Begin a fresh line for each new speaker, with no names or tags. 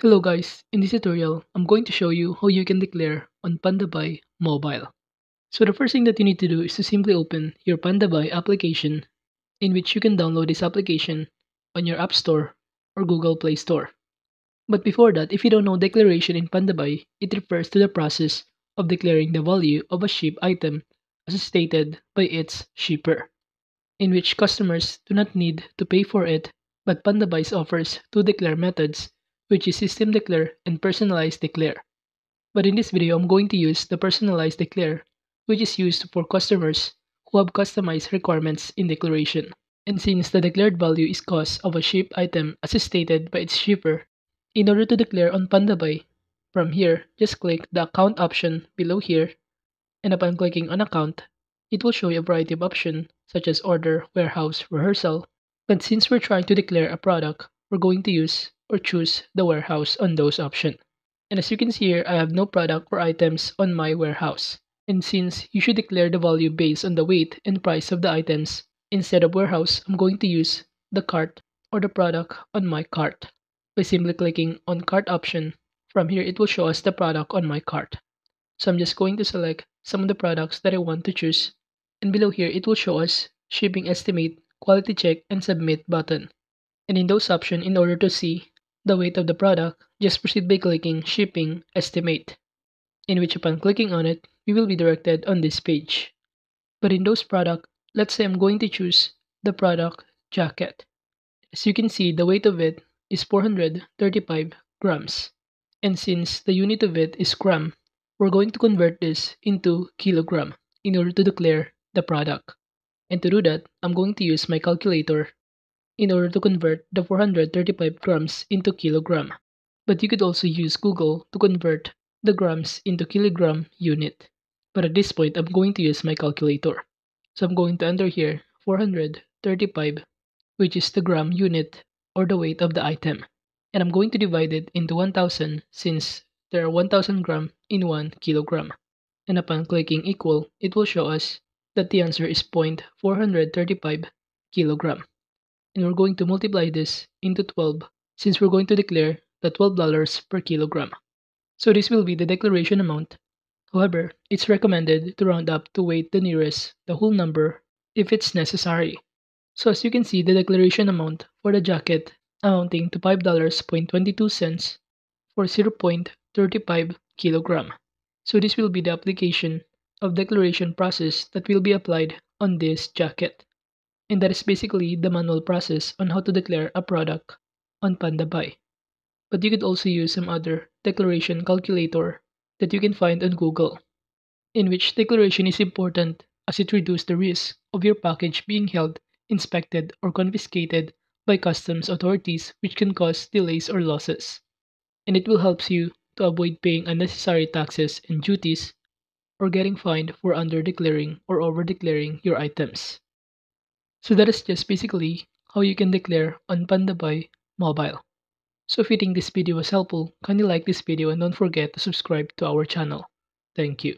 Hello guys, in this tutorial, I'm going to show you how you can declare on Pandabuy mobile. So the first thing that you need to do is to simply open your Pandabuy application, in which you can download this application on your App Store or Google Play Store. But before that, if you don't know declaration in Pandabuy, it refers to the process of declaring the value of a shipped item as stated by its shipper, in which customers do not need to pay for it, but Pandabuy offers two declare methods, which is system declare and personalized declare. But in this video, I'm going to use the personalized declare, which is used for customers who have customized requirements in declaration. And since the declared value is cost of a shipped item as stated by its shipper, in order to declare on Pandabuy, from here, just click the account option below here, and upon clicking on account, it will show you a variety of options such as order, warehouse, rehearsal. But since we're trying to declare a product, we're going to use or choose the warehouse on those options. And as you can see here, I have no product or items on my warehouse. And since you should declare the value based on the weight and price of the items, instead of warehouse, I'm going to use the cart or the product on my cart. By simply clicking on cart option, from here it will show us the product on my cart. So I'm just going to select some of the products that I want to choose, and below here it will show us shipping estimate, quality check, and submit button. And in those options, in order to see the weight of the product, just proceed by clicking shipping estimate, in which upon clicking on it, we will be directed on this page. But in those product, let's say I'm going to choose the product jacket. As you can see, the weight of it is 435 grams. And since the unit of it is gram, we're going to convert this into kilogram in order to declare the product. And to do that, I'm going to use my calculator in order to convert the 435 grams into kilogram. But you could also use Google to convert the grams into kilogram unit. But at this point, I'm going to use my calculator. So I'm going to enter here 435, which is the gram unit or the weight of the item. And I'm going to divide it into 1000 since there are 1000 grams in 1 kilogram. And upon clicking equal, it will show us that the answer is 0.435 kilogram. And we're going to multiply this into 12 since we're going to declare the $12 per kilogram. So this will be the declaration amount. However, it's recommended to round up to weight the nearest the whole number if it's necessary. So as you can see, the declaration amount for the jacket amounting to $5.22 for 0.35 kilogram. So this will be the application of declaration process that will be applied on this jacket. And that is basically the manual process on how to declare a product on Pandabuy. But you could also use some other declaration calculator that you can find on Google, in which declaration is important as it reduces the risk of your package being held, inspected, or confiscated by customs authorities, which can cause delays or losses. And it will help you to avoid paying unnecessary taxes and duties or getting fined for under-declaring or over-declaring your items. So that is just basically how you can declare on Pandabuy mobile. So if you think this video was helpful, kindly like this video and don't forget to subscribe to our channel. Thank you.